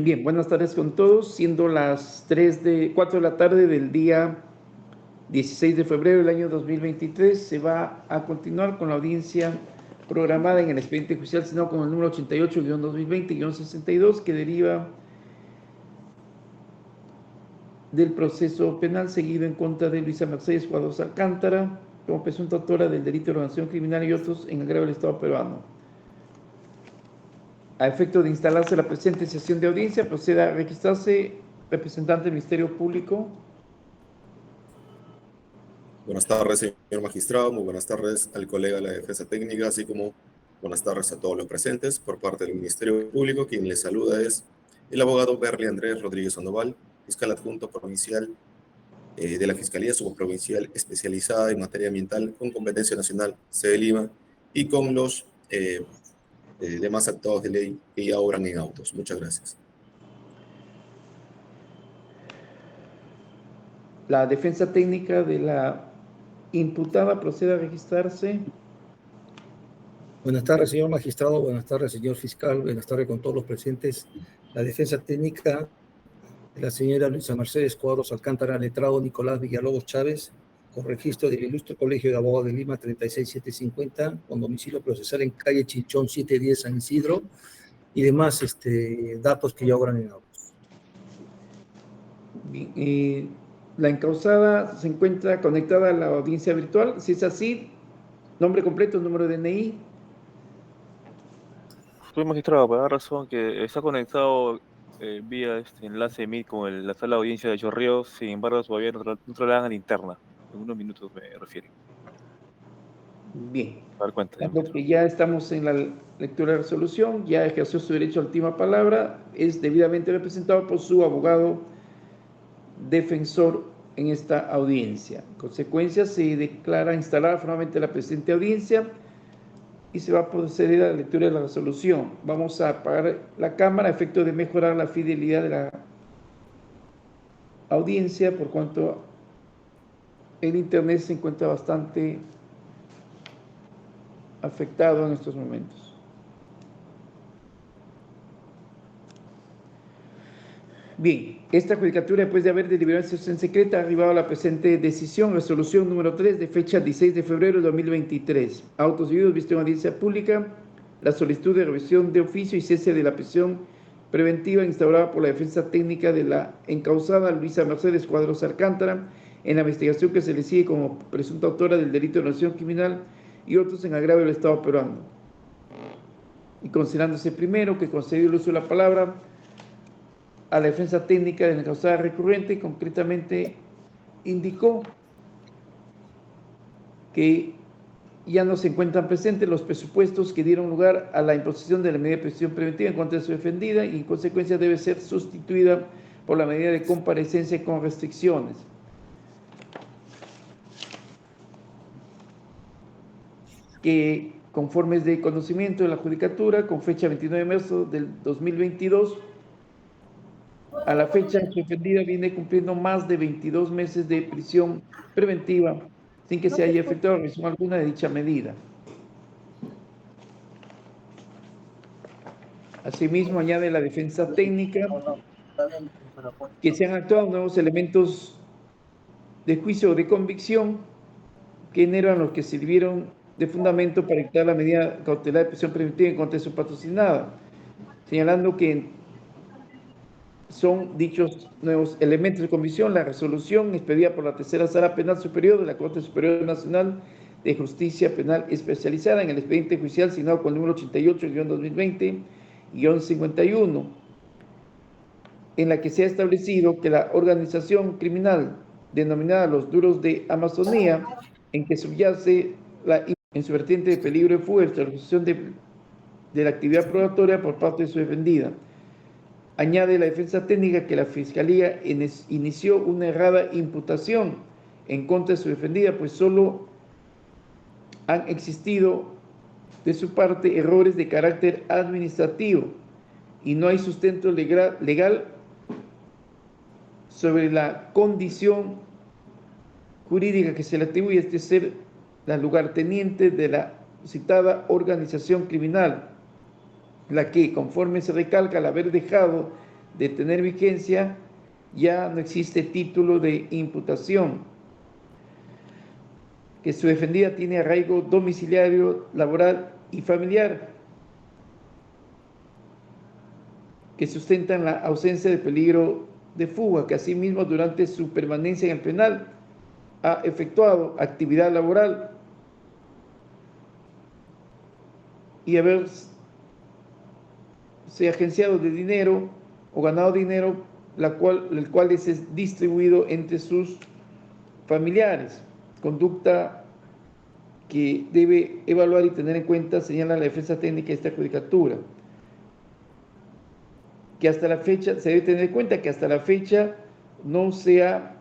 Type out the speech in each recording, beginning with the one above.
Bien, buenas tardes con todos, siendo las 4 de la tarde del día 16 de febrero del año 2023, se va a continuar con la audiencia programada en el expediente judicial Senado con el número 88-2020-62, que deriva del proceso penal seguido en contra de Luisa Mercedes Cuadros Alcántara, como presunta autora del delito de organización criminal y otros en agravio del Estado peruano. A efecto de instalarse la presente sesión de audiencia, proceda a registrarse representante del Ministerio Público. Buenas tardes, señor magistrado. Muy buenas tardes al colega de la Defensa Técnica, así como buenas tardes a todos los presentes. Por parte del Ministerio Público, quien les saluda es el abogado Berly Andrés Rodríguez Sandoval, fiscal adjunto provincial de la Fiscalía Subprovincial Especializada en Materia Ambiental con competencia nacional, sede Lima, y con los demás actos de ley que ya obran en autos. Muchas gracias. La defensa técnica de la imputada procede a registrarse. Buenas tardes, señor magistrado. Buenas tardes, señor fiscal. Buenas tardes con todos los presentes. La defensa técnica de la señora Luisa Mercedes Cuadros Alcántara, letrado Nicolás Villalobos Chávez, con registro del Ilustre Colegio de Abogados de Lima 36750, con domicilio procesal en calle Chinchón 710 San Isidro, y demás datos que ya obran en autos. Bien, la encausada se encuentra conectada a la audiencia virtual. Si es así, nombre completo, número de DNI. Soy magistrado, por la razón que está conectado vía este enlace Meet con la sala de audiencia de Chorrillos, sin embargo todavía no trasladan a la interna. En unos minutos me refieren. Bien. A dar cuenta. Que ya estamos en la lectura de resolución, ya ejerció su derecho a última palabra, es debidamente representado por su abogado defensor en esta audiencia. En consecuencia, se declara instalada formalmente la presente audiencia y se va a proceder a la lectura de la resolución. Vamos a apagar la cámara a efecto de mejorar la fidelidad de la audiencia, por cuanto el internet se encuentra bastante afectado en estos momentos. Bien, esta judicatura, después de haber deliberado en sesión secreta, ha arribado a la presente decisión, resolución número 3, de fecha 16 de febrero de 2023. Autos seguidos, visto en audiencia pública, la solicitud de revisión de oficio y cese de la prisión preventiva instaurada por la defensa técnica de la encausada Luisa Mercedes Cuadros Alcántara en la investigación que se le sigue como presunta autora del delito de organización criminal y otros en agravio del Estado peruano. Y considerándose primero que concedió el uso de la palabra a la defensa técnica de la encausada recurrente, concretamente indicó que ya no se encuentran presentes los presupuestos que dieron lugar a la imposición de la medida de prisión preventiva en contra de su defendida y en consecuencia debe ser sustituida por la medida de comparecencia con restricciones. Que conformes de conocimiento de la judicatura, con fecha 29 de marzo del 2022, a la fecha, su defendida viene cumpliendo más de 22 meses de prisión preventiva sin que se haya efectuado revisión alguna de dicha medida. Asimismo, añade la defensa técnica que se han actuado nuevos elementos de juicio o de convicción que eran los que sirvieron de fundamento para dictar la medida cautelar de prisión preventiva en contra de su patrocinada, señalando que son dichos nuevos elementos de convicción la resolución expedida por la Tercera Sala Penal Superior de la Corte Superior Nacional de Justicia Penal Especializada en el expediente judicial signado con el número 88-2020-51, en la que se ha establecido que la organización criminal denominada Los Duros de Amazonía, en que subyace en su vertiente de peligro de fuga y realización de la actividad probatoria por parte de su defendida. Añade la defensa técnica que la Fiscalía inició una errada imputación en contra de su defendida, pues solo han existido de su parte errores de carácter administrativo y no hay sustento legal sobre la condición jurídica que se le atribuye a ser la lugarteniente de la citada organización criminal, la que, conforme se recalca, al haber dejado de tener vigencia, ya no existe título de imputación, que su defendida tiene arraigo domiciliario, laboral y familiar, que sustentan la ausencia de peligro de fuga, que asimismo durante su permanencia en el penal ha efectuado actividad laboral y haberse agenciado de dinero o ganado dinero, el cual es distribuido entre sus familiares, conducta que debe evaluar y tener en cuenta, señala la defensa técnica de esta judicatura, que hasta la fecha, se debe tener en cuenta que hasta la fecha no se ha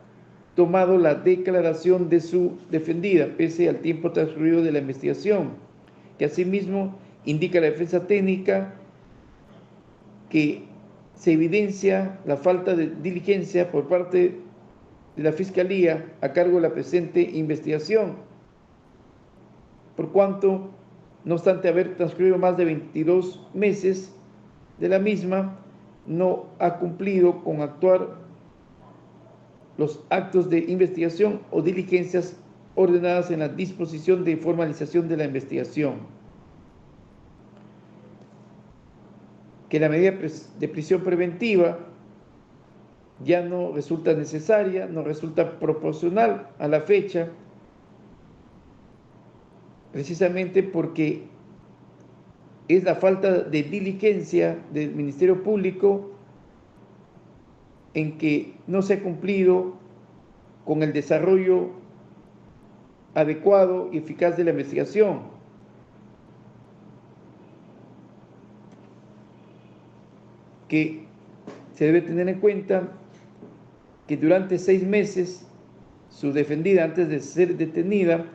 tomado la declaración de su defendida, pese al tiempo transcurrido de la investigación, que asimismo indica la defensa técnica que se evidencia la falta de diligencia por parte de la Fiscalía a cargo de la presente investigación, por cuanto, no obstante haber transcurrido más de 22 meses de la misma, no ha cumplido con actuar los actos de investigación o diligencias ordenadas en la disposición de formalización de la investigación, que la medida de prisión preventiva ya no resulta necesaria, no resulta proporcional a la fecha, precisamente porque es la falta de diligencia del Ministerio Público en que no se ha cumplido con el desarrollo adecuado y eficaz de la investigación. Que se debe tener en cuenta que durante 6 meses su defendida, antes de ser detenida,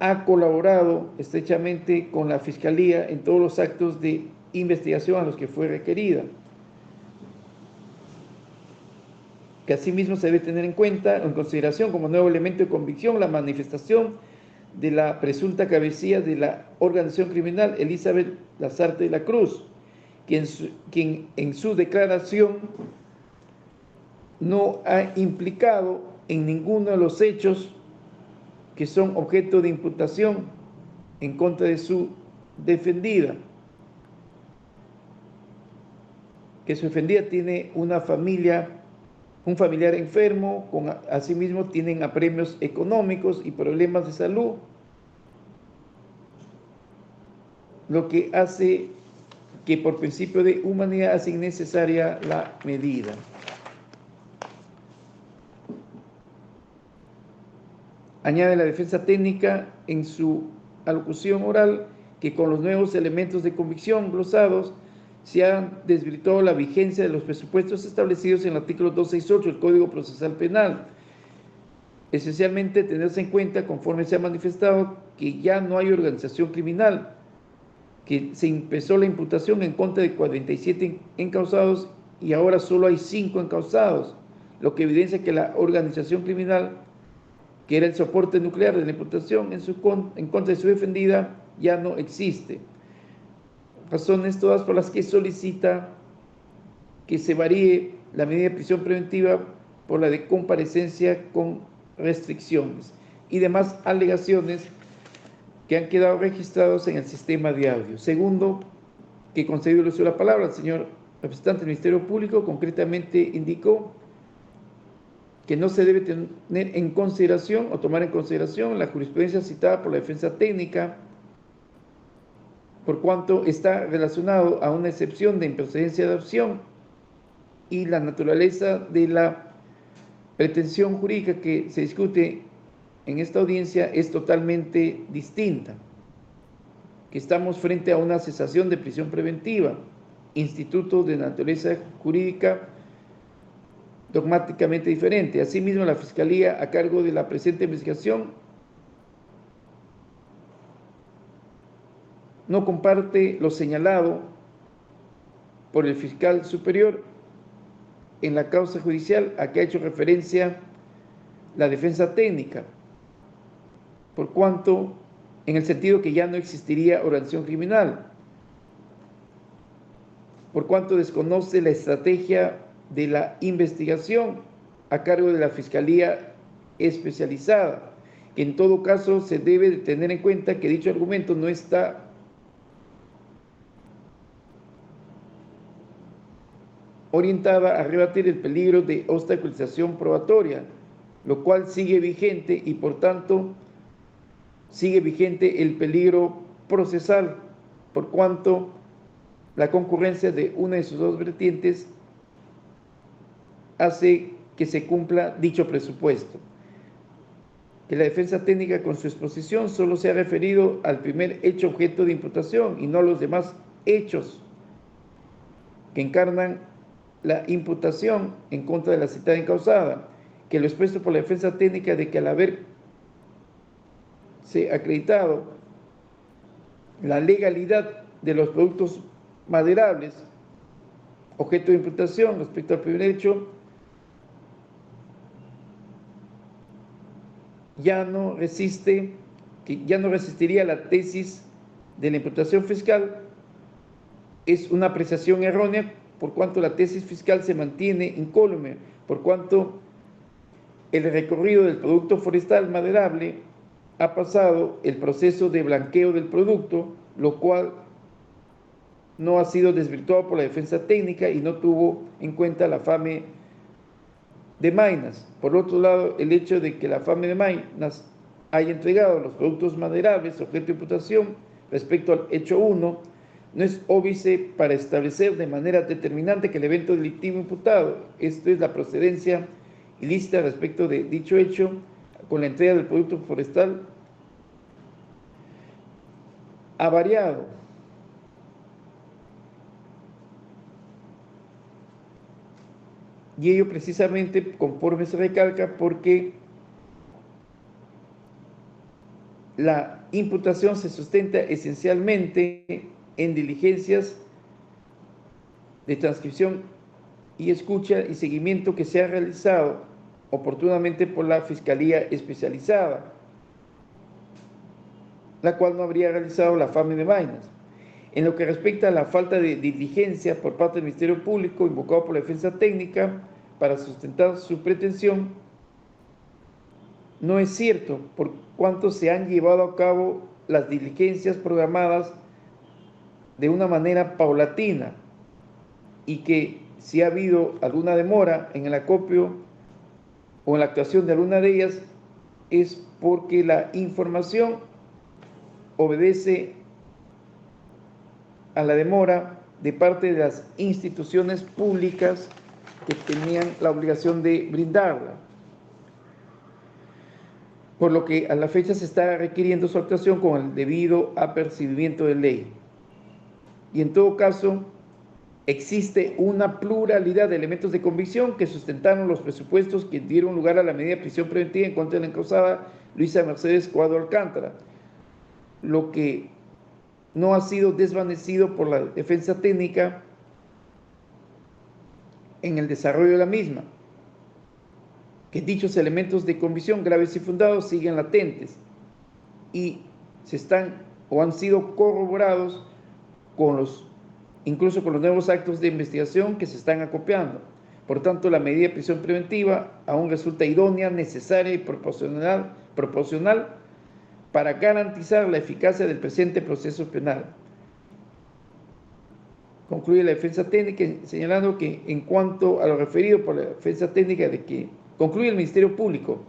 ha colaborado estrechamente con la Fiscalía en todos los actos de investigación a los que fue requerida. Que asimismo se debe tener en cuenta, en consideración como nuevo elemento de convicción, la manifestación de la presunta cabecilla de la organización criminal, Elizabeth Lazarte de la Cruz, quien en su declaración no ha implicado en ninguno de los hechos que son objeto de imputación en contra de su defendida, que su defendida tiene una familia, un familiar enfermo, asimismo tienen apremios económicos y problemas de salud, lo que hace que por principio de humanidad hace innecesaria la medida. Añade la defensa técnica en su alocución oral que con los nuevos elementos de convicción glosados se ha desvirtuado la vigencia de los presupuestos establecidos en el artículo 268 del Código Procesal Penal. Esencialmente, tenerse en cuenta, conforme se ha manifestado, que ya no hay organización criminal, que se empezó la imputación en contra de 47 encausados y ahora solo hay 5 encausados, lo que evidencia que la organización criminal, que era el soporte nuclear de la imputación en contra de su defendida, ya no existe. Razones todas por las que solicita que se varíe la medida de prisión preventiva por la de comparecencia con restricciones y demás alegaciones que han quedado registrados en el sistema de audio. Segundo, que concedió el uso de la palabra al señor representante del Ministerio Público, concretamente indicó que no se debe tener en consideración o tomar en consideración la jurisprudencia citada por la defensa técnica, por cuanto está relacionado a una excepción de improcedencia de adopción y la naturaleza de la pretensión jurídica que se discute en esta audiencia es totalmente distinta, que estamos frente a una cesación de prisión preventiva, instituto de naturaleza jurídica dogmáticamente diferente. Asimismo, la Fiscalía, a cargo de la presente investigación, no comparte lo señalado por el fiscal superior en la causa judicial a que ha hecho referencia la defensa técnica, por cuanto, en el sentido que ya no existiría organización criminal. por cuanto desconoce la estrategia de la investigación a cargo de la Fiscalía Especializada, que en todo caso se debe de tener en cuenta que dicho argumento no está orientada a rebatir el peligro de obstaculización probatoria, lo cual sigue vigente y por tanto sigue vigente el peligro procesal, por cuanto la concurrencia de una de sus dos vertientes hace que se cumpla dicho presupuesto. Que la defensa técnica con su exposición solo se ha referido al primer hecho objeto de imputación y no a los demás hechos que encarnan la imputación en contra de la citada encausada, que lo expuesto por la defensa técnica de que al haberse acreditado la legalidad de los productos maderables objeto de imputación respecto al primer hecho, ya no resistiría la tesis de la imputación fiscal. Es una apreciación errónea por cuanto la tesis fiscal se mantiene incólume, por cuanto el recorrido del producto forestal maderable ha pasado el proceso de blanqueo del producto, lo cual no ha sido desvirtuado por la defensa técnica y no tuvo en cuenta la FAME de Maynas. Por otro lado, el hecho de que la FAME de Maynas haya entregado los productos maderables objeto de imputación respecto al hecho 1 no es óbice para establecer de manera determinante que el evento delictivo imputado, esto es la procedencia ilícita respecto de dicho hecho, con la entrega del producto forestal, ha variado. Y ello precisamente, conforme se recalca, porque la imputación se sustenta esencialmente en diligencias de transcripción y escucha y seguimiento que se ha realizado oportunamente por la Fiscalía Especializada, la cual no habría realizado la FAME de Maynas. En lo que respecta a la falta de diligencia por parte del Ministerio Público invocado por la defensa técnica para sustentar su pretensión, no es cierto, por cuanto se han llevado a cabo las diligencias programadas de una manera paulatina y que si ha habido alguna demora en el acopio o en la actuación de alguna de ellas es porque la información obedece a la demora de parte de las instituciones públicas que tenían la obligación de brindarla. Por lo que a la fecha se está requiriendo su actuación con el debido apercibimiento de ley. Y en todo caso, existe una pluralidad de elementos de convicción que sustentaron los presupuestos que dieron lugar a la medida de prisión preventiva en contra de la encausada Luisa Mercedes Cuadro Alcántara, lo que no ha sido desvanecido por la defensa técnica en el desarrollo de la misma, que dichos elementos de convicción graves y fundados siguen latentes y se están o han sido corroborados incluso con los nuevos actos de investigación que se están acopiando. Por tanto, la medida de prisión preventiva aún resulta idónea, necesaria y proporcional para garantizar la eficacia del presente proceso penal. Concluye la defensa técnica señalando que en cuanto a lo referido por la defensa técnica concluye el Ministerio Público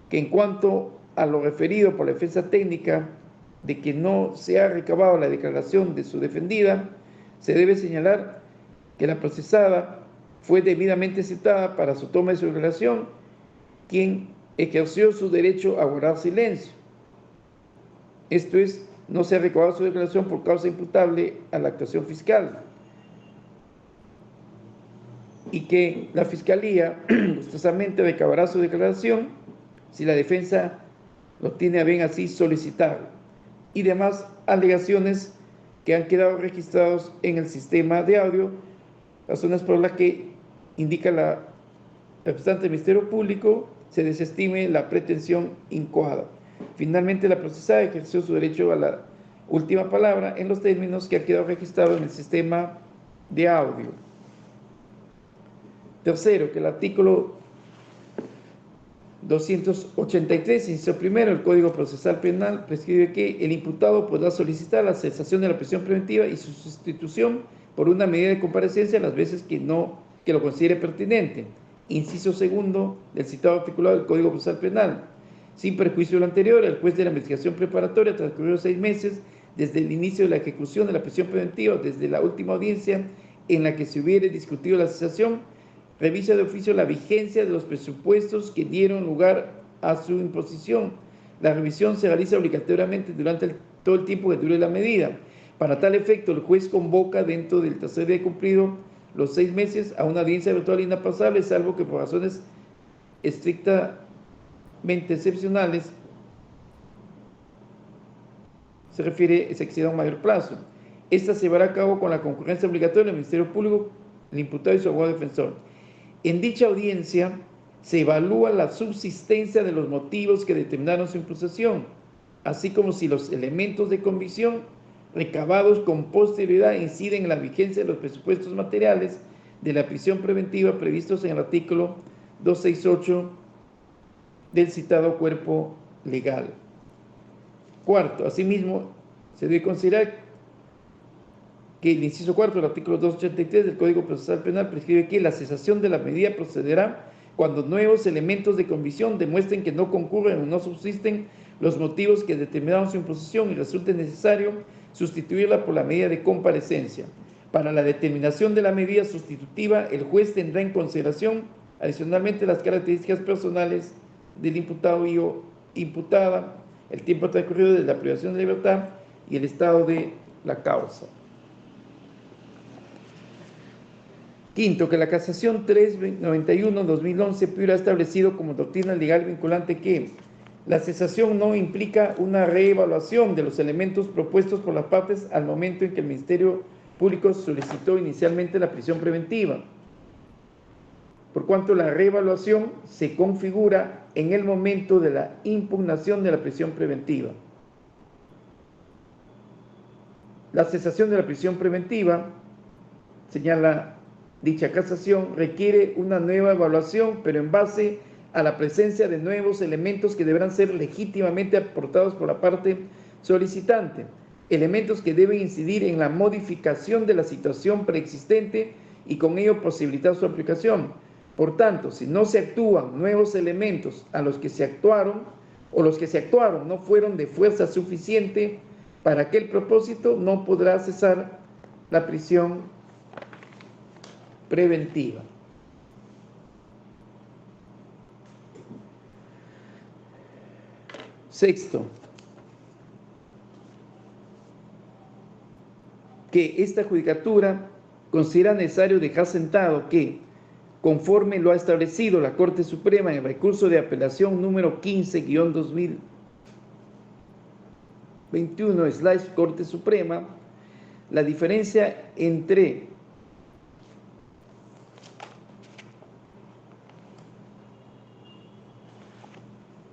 que en cuanto a lo referido por la defensa técnica de que no se ha recabado la declaración de su defendida, se debe señalar que la procesada fue debidamente citada para su toma de su declaración, quien ejerció su derecho a guardar silencio. Esto es, no se ha recabado su declaración por causa imputable a la actuación fiscal. Y que la Fiscalía gustosamente recabará su declaración si la defensa lo tiene a bien así solicitar. Y demás alegaciones que han quedado registrados en el sistema de audio, razones por las que indica la representante del Ministerio Público se desestime la pretensión incoada. Finalmente, la procesada ejerció su derecho a la última palabra en los términos que ha quedado registrado en el sistema de audio. Tercero, que el artículo 283, inciso primero, el Código Procesal Penal prescribe que el imputado podrá solicitar la cesación de la prisión preventiva y su sustitución por una medida de comparecencia las veces que lo considere pertinente. Inciso segundo del citado articulado del Código Procesal Penal. Sin perjuicio de lo anterior, el juez de la investigación preparatoria, transcurridos 6 meses desde el inicio de la ejecución de la prisión preventiva, desde la última audiencia en la que se hubiere discutido la cesación, revisa de oficio la vigencia de los presupuestos que dieron lugar a su imposición. La revisión se realiza obligatoriamente durante todo el tiempo que dure la medida. Para tal efecto, el juez convoca dentro del tercer día cumplido los 6 meses a una audiencia virtual inaplazable, salvo que por razones estrictamente excepcionales se exceda un mayor plazo. Esta se llevará a cabo con la concurrencia obligatoria del Ministerio Público, el imputado y su abogado defensor. En dicha audiencia se evalúa la subsistencia de los motivos que determinaron su imputación, así como si los elementos de convicción recabados con posterioridad inciden en la vigencia de los presupuestos materiales de la prisión preventiva previstos en el artículo 268 del citado cuerpo legal. Cuarto, asimismo, se debe considerar que el inciso cuarto del artículo 283 del Código Procesal Penal prescribe que la cesación de la medida procederá cuando nuevos elementos de convicción demuestren que no concurren o no subsisten los motivos que determinaron su imposición y resulte necesario sustituirla por la medida de comparecencia. Para la determinación de la medida sustitutiva, el juez tendrá en consideración adicionalmente las características personales del imputado y o imputada, el tiempo transcurrido desde la privación de libertad y el estado de la causa. Quinto, que la casación 391-2011 ha establecido como doctrina legal vinculante que la cesación no implica una reevaluación de los elementos propuestos por las partes al momento en que el Ministerio Público solicitó inicialmente la prisión preventiva, por cuanto la reevaluación se configura en el momento de la impugnación de la prisión preventiva. La cesación de la prisión preventiva, señala dicha casación, requiere una nueva evaluación, pero en base a la presencia de nuevos elementos que deberán ser legítimamente aportados por la parte solicitante, elementos que deben incidir en la modificación de la situación preexistente y con ello posibilitar su aplicación. Por tanto, si no se actúan nuevos elementos a los que se actuaron o los que se actuaron no fueron de fuerza suficiente para aquel propósito, no podrá cesar la prisión preventiva. Sexto, que esta judicatura considera necesario dejar sentado que, conforme lo ha establecido la Corte Suprema en el recurso de apelación número 15-2021/Corte Suprema, la diferencia entre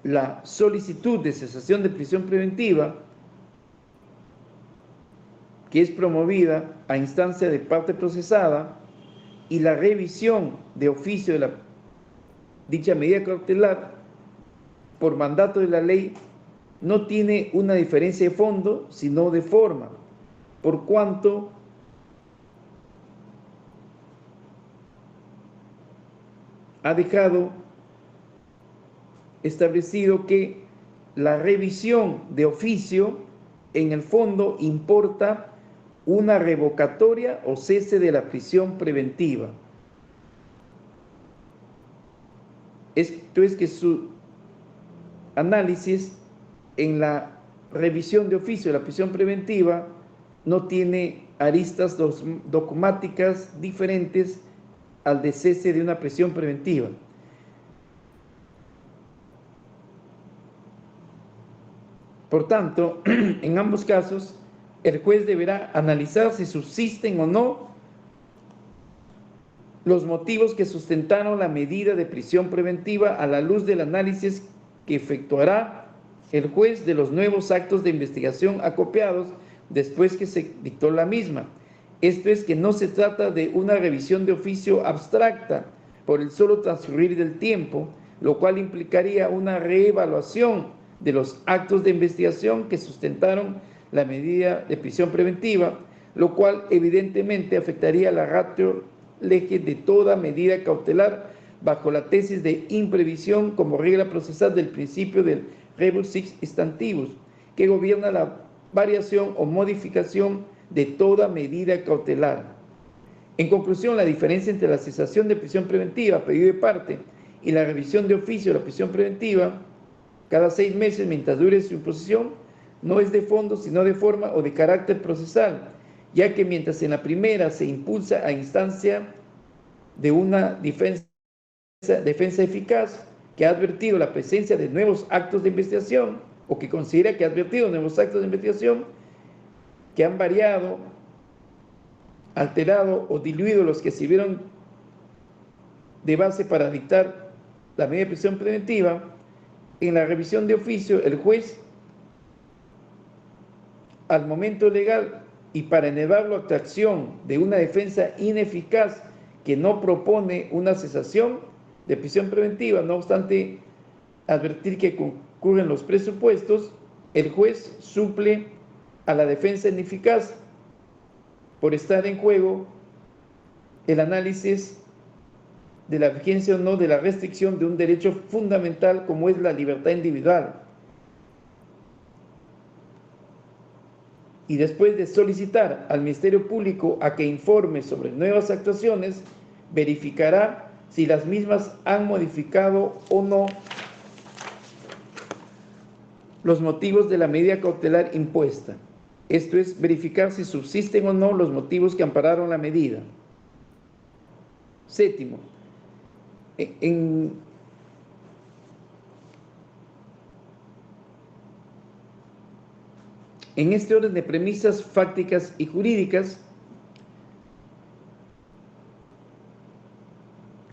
la solicitud de cesación de prisión preventiva, que es promovida a instancia de parte procesada, y la revisión de oficio de dicha medida cautelar por mandato de la ley no tiene una diferencia de fondo, sino de forma, por cuanto ha dejado establecido que la revisión de oficio en el fondo importa una revocatoria o cese de la prisión preventiva. Esto es que su análisis en la revisión de oficio de la prisión preventiva no tiene aristas dogmáticas diferentes al de cese de una prisión preventiva. Por tanto, en ambos casos, el juez deberá analizar si subsisten o no los motivos que sustentaron la medida de prisión preventiva a la luz del análisis que efectuará el juez de los nuevos actos de investigación acopiados después que se dictó la misma. Esto es que no se trata de una revisión de oficio abstracta por el solo transcurrir del tiempo, lo cual implicaría una reevaluación de los actos de investigación que sustentaron la medida de prisión preventiva, lo cual evidentemente afectaría la ratio legis de toda medida cautelar bajo la tesis de imprevisión como regla procesal del principio del rebus sic stantibus, que gobierna la variación o modificación de toda medida cautelar. En conclusión, la diferencia entre la cesación de prisión preventiva, pedido de parte, y la revisión de oficio de la prisión preventiva, cada 6 meses mientras dure su imposición, no es de fondo, sino de forma o de carácter procesal, ya que mientras en la primera se impulsa a instancia de una defensa eficaz que ha advertido la presencia de nuevos actos de investigación, o que considera que ha advertido nuevos actos de investigación que han variado, alterado o diluido los que sirvieron de base para dictar la medida de prisión preventiva, en la revisión de oficio, el juez, al momento legal y para elevarlo a acción de una defensa ineficaz que no propone una cesación de prisión preventiva, no obstante advertir que concurren los presupuestos, el juez suple a la defensa ineficaz por estar en juego el análisis de la vigencia o no de la restricción de un derecho fundamental como es la libertad individual. Y después de solicitar al Ministerio Público a que informe sobre nuevas actuaciones, verificará si las mismas han modificado o no los motivos de la medida cautelar impuesta. Esto es, verificar si subsisten o no los motivos que ampararon la medida. Séptimo, en este orden de premisas fácticas y jurídicas,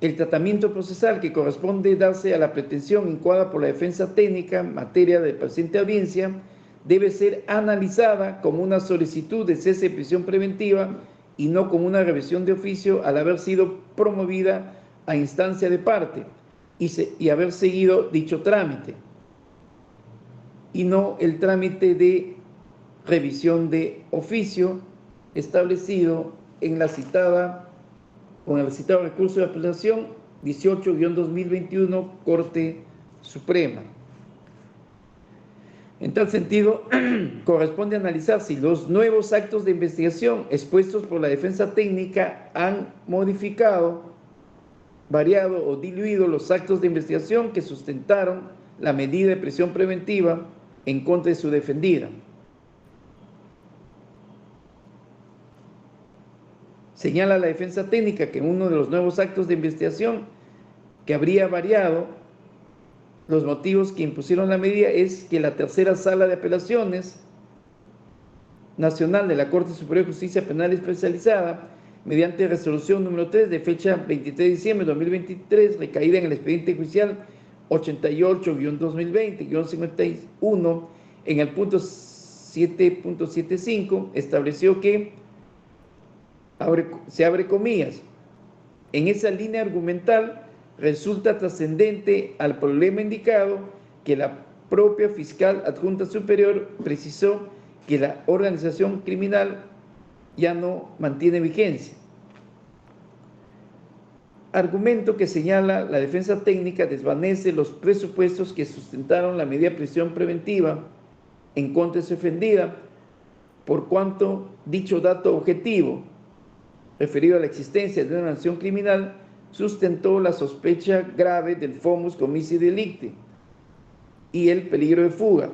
el tratamiento procesal que corresponde darse a la pretensión incoada por la defensa técnica en materia de presente audiencia debe ser analizada como una solicitud de cese de prisión preventiva y no como una revisión de oficio al haber sido promovida a instancia de parte y haber seguido dicho trámite, y no el trámite de revisión de oficio establecido en la citada con el citado recurso de apelación 18-2021 Corte Suprema. En tal sentido, corresponde analizar si los nuevos actos de investigación expuestos por la defensa técnica han modificado, variado o diluido los actos de investigación que sustentaron la medida de prisión preventiva en contra de su defendida. Señala la defensa técnica que uno de los nuevos actos de investigación que habría variado los motivos que impusieron la medida es que la tercera sala de apelaciones nacional de la Corte Superior de Justicia Penal Especializada, mediante resolución número 3 de fecha 23 de diciembre de 2023, recaída en el expediente judicial 88-2020-51, en el punto 7.75, estableció que, se abre comillas, en esa línea argumental resulta trascendente al problema indicado que la propia fiscal adjunta superior precisó que la organización criminal ya no mantiene vigencia. Argumento que señala la defensa técnica desvanece los presupuestos que sustentaron la medida de prisión preventiva en contra de su ofendida, por cuanto dicho dato objetivo referido a la existencia de una acción criminal sustentó la sospecha grave del fomus comissi delicti y el peligro de fuga,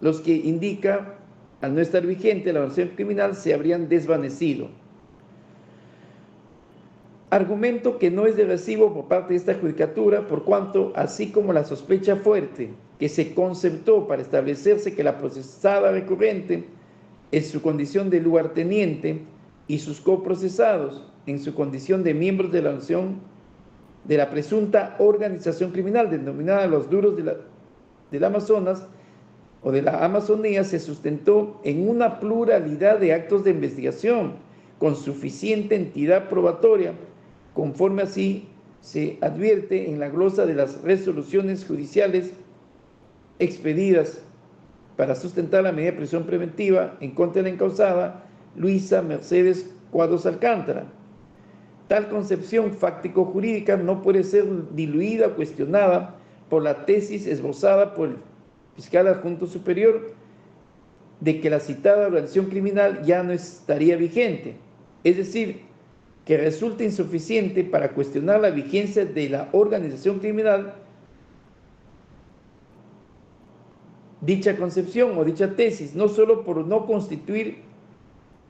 los que indica, al no estar vigente la acción criminal, se habrían desvanecido. Argumento que no es de recibo por parte de esta judicatura, por cuanto, así como la sospecha fuerte que se conceptó para establecerse que la procesada recurrente en su condición de lugarteniente y sus coprocesados en su condición de miembros de la nación de la presunta organización criminal denominada los duros del Amazonas o de la Amazonía, se sustentó en una pluralidad de actos de investigación con suficiente entidad probatoria, conforme así se advierte en la glosa de las resoluciones judiciales expedidas para sustentar la medida de prisión preventiva en contra de la encausada Luisa Mercedes Cuadros Alcántara. Tal concepción fáctico-jurídica no puede ser diluida o cuestionada por la tesis esbozada por el fiscal adjunto superior de que la citada organización criminal ya no estaría vigente, es decir, que resulta insuficiente para cuestionar la vigencia de la organización criminal dicha concepción o dicha tesis, no solo por no constituir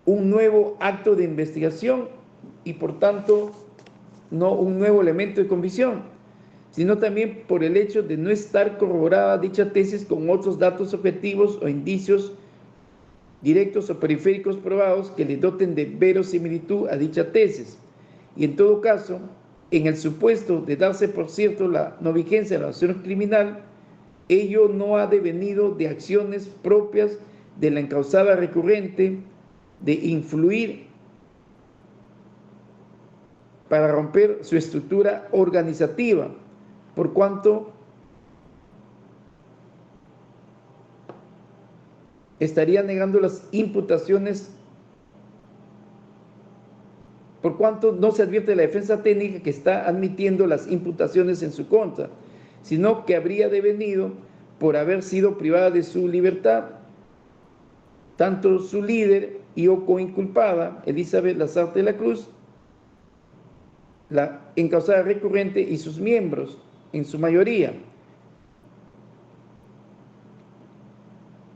un nuevo acto de investigación y por tanto no un nuevo elemento de convicción, sino también por el hecho de no estar corroborada dicha tesis con otros datos objetivos o indicios directos o periféricos probados que le doten de verosimilitud a dicha tesis. Y en todo caso, en el supuesto de darse por cierto la no vigencia de la acción criminal, ello no ha devenido de acciones propias de la encausada recurrente de influir para romper su estructura organizativa, por cuanto estaría negando las imputaciones, por cuanto no se advierte de la defensa técnica que está admitiendo las imputaciones en su contra, sino que habría devenido por haber sido privada de su libertad, tanto su líder y o coinculpada, Elizabeth Lazarte de la Cruz, la encausada recurrente y sus miembros, en su mayoría,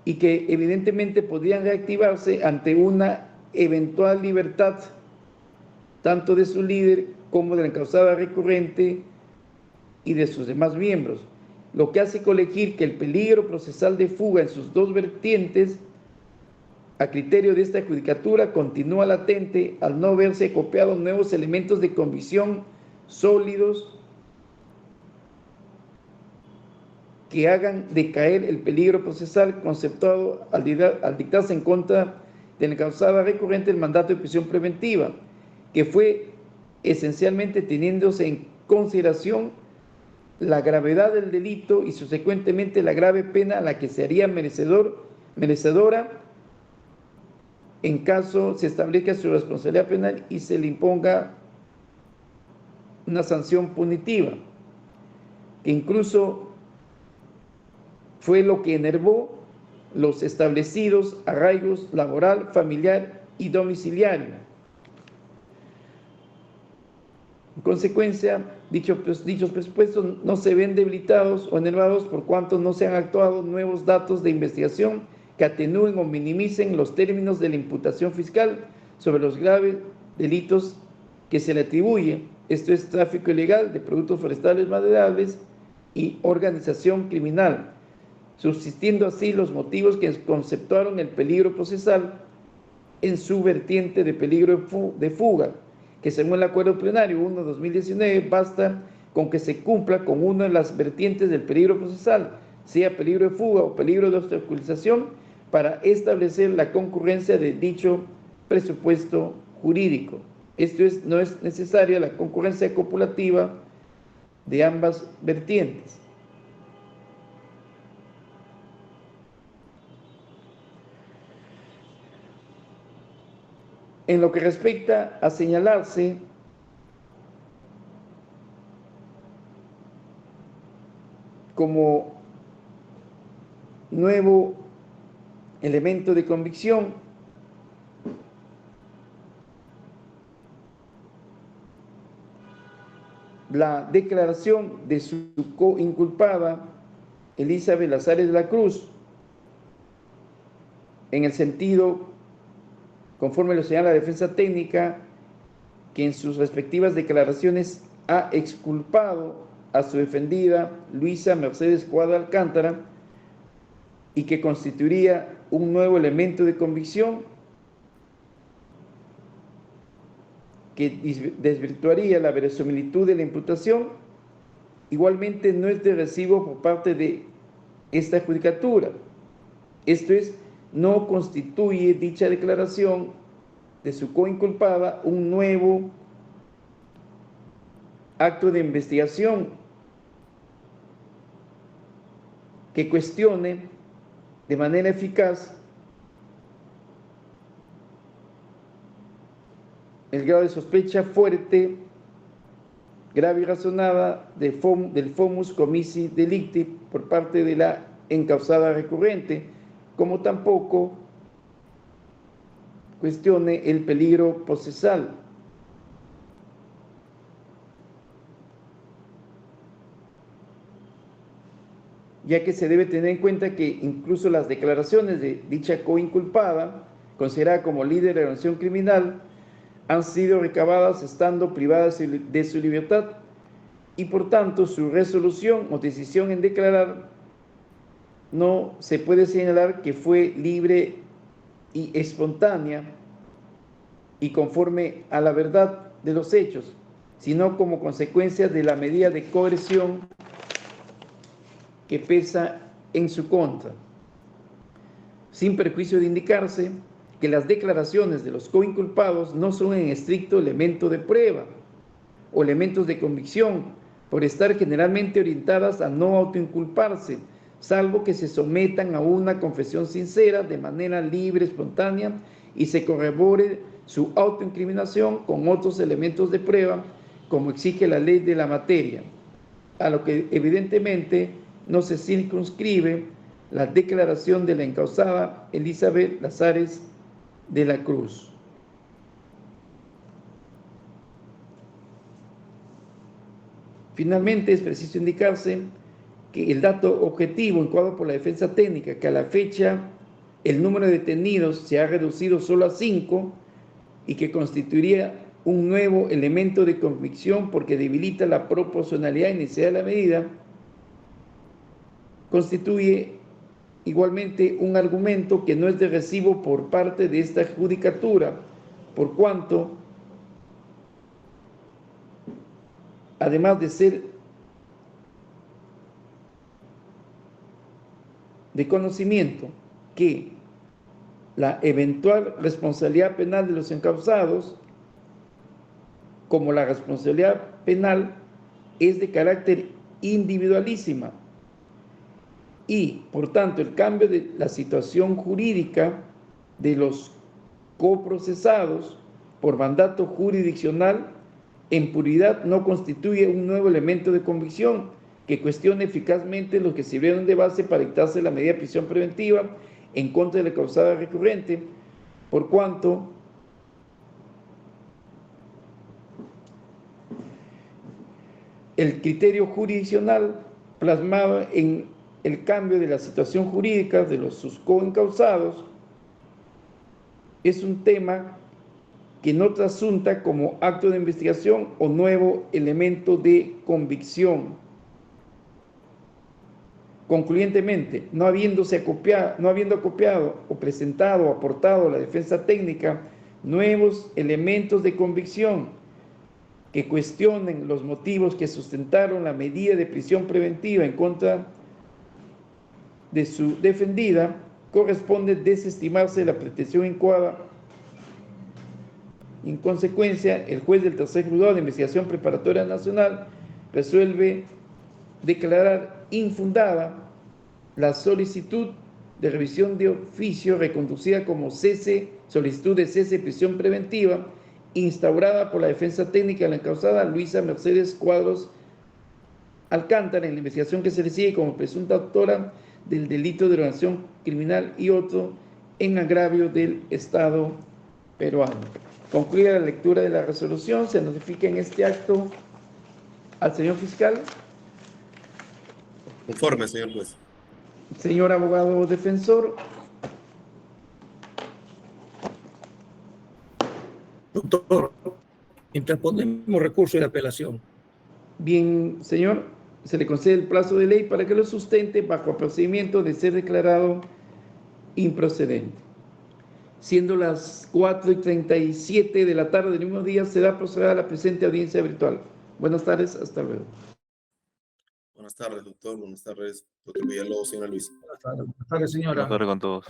y que evidentemente podrían reactivarse ante una eventual libertad tanto de su líder como de la encausada recurrente y de sus demás miembros, lo que hace colegir que el peligro procesal de fuga en sus dos vertientes, a criterio de esta judicatura, continúa latente al no verse copiados nuevos elementos de convicción sólidos que hagan decaer el peligro procesal conceptuado al dictarse en contra de la encausada recurrente el mandato de prisión preventiva, que fue esencialmente teniéndose en consideración la gravedad del delito y subsecuentemente la grave pena a la que se haría merecedora en caso se establezca su responsabilidad penal y se le imponga una sanción punitiva, que incluso fue lo que enervó los establecidos arraigos laboral, familiar y domiciliario. En consecuencia, dichos presupuestos no se ven debilitados o enervados por cuanto no se han actuado nuevos datos de investigación que atenúen o minimicen los términos de la imputación fiscal sobre los graves delitos que se le atribuye, esto es tráfico ilegal de productos forestales maderables y organización criminal, subsistiendo así los motivos que conceptuaron el peligro procesal en su vertiente de peligro de fuga, que según el acuerdo plenario 1/2019 basta con que se cumpla con una de las vertientes del peligro procesal, sea peligro de fuga o peligro de obstaculización, para establecer la concurrencia de dicho presupuesto jurídico. Esto es, no es necesaria la concurrencia copulativa de ambas vertientes. En lo que respecta a señalarse como nuevo elemento de convicción la declaración de su coinculpada Elizabeth Lazarte de la Cruz, en el sentido, conforme lo señala la defensa técnica, que en sus respectivas declaraciones ha exculpado a su defendida Luisa Mercedes Cuadra Alcántara y que constituiría un nuevo elemento de convicción que desvirtuaría la verosimilitud de la imputación. Igualmente no es de recibo por parte de esta judicatura. Esto es, no constituye dicha declaración de su coinculpada un nuevo acto de investigación que cuestione de manera eficaz el grado de sospecha fuerte, grave y razonada del fomus comissi delicti por parte de la encausada recurrente, como tampoco cuestione el peligro procesal. Ya que se debe tener en cuenta que incluso las declaraciones de dicha coinculpada, considerada como líder de la organización criminal, han sido recabadas estando privadas de su libertad y por tanto su resolución o decisión en declarar no se puede señalar que fue libre y espontánea y conforme a la verdad de los hechos, sino como consecuencia de la medida de coerción que pesa en su contra, sin perjuicio de indicarse que las declaraciones de los coinculpados no son en estricto elemento de prueba o elementos de convicción, por estar generalmente orientadas a no autoinculparse, salvo que se sometan a una confesión sincera de manera libre, espontánea, y se corrobore su autoincriminación con otros elementos de prueba, como exige la ley de la materia, a lo que evidentemente no se circunscribe la declaración de la encausada Elizabeth Lazares de la Cruz. Finalmente, es preciso indicarse que el dato objetivo encuadrado por la defensa técnica, que a la fecha el número de detenidos se ha reducido solo a 5 y que constituiría un nuevo elemento de convicción porque debilita la proporcionalidad y necesidad de la medida, constituye igualmente un argumento que no es de recibo por parte de esta judicatura, por cuanto, además de ser de conocimiento que la eventual responsabilidad penal de los encausados, como la responsabilidad penal, es de carácter individualísima, y, por tanto, el cambio de la situación jurídica de los coprocesados por mandato jurisdiccional en puridad no constituye un nuevo elemento de convicción que cuestione eficazmente los que sirvieron de base para dictarse la medida de prisión preventiva en contra de la causada recurrente, por cuanto el criterio jurisdiccional plasmado en el cambio de la situación jurídica de los sus coencausados es un tema que no trasunta como acto de investigación o nuevo elemento de convicción. Concluyentemente, no habiendo acopiado o presentado o aportado a la defensa técnica nuevos elementos de convicción que cuestionen los motivos que sustentaron la medida de prisión preventiva en contra de su defendida, corresponde desestimarse la pretensión incoada. En consecuencia, el juez del tercer juzgado de investigación preparatoria nacional resuelve declarar infundada la solicitud de revisión de oficio reconducida como solicitud de cese de prisión preventiva instaurada por la defensa técnica de la encausada Luisa Mercedes Cuadros Alcántara en la investigación que se le sigue como presunta autora del delito de organización criminal y otro en agravio del Estado peruano. Concluida la lectura de la resolución, se notifica en este acto al señor fiscal. Conforme, señor juez. Señor abogado defensor. Doctor, interponemos recurso de apelación. Bien, señor, se le concede el plazo de ley para que lo sustente bajo procedimiento de ser declarado improcedente. Siendo las 4:37 de la tarde del mismo día, se da proceder a la presente audiencia virtual. Buenas tardes, hasta luego. Buenas tardes, doctor. Buenas tardes, doctor Villalobos, señora Luisa. Buenas tardes, señora. Buenas tardes con todos.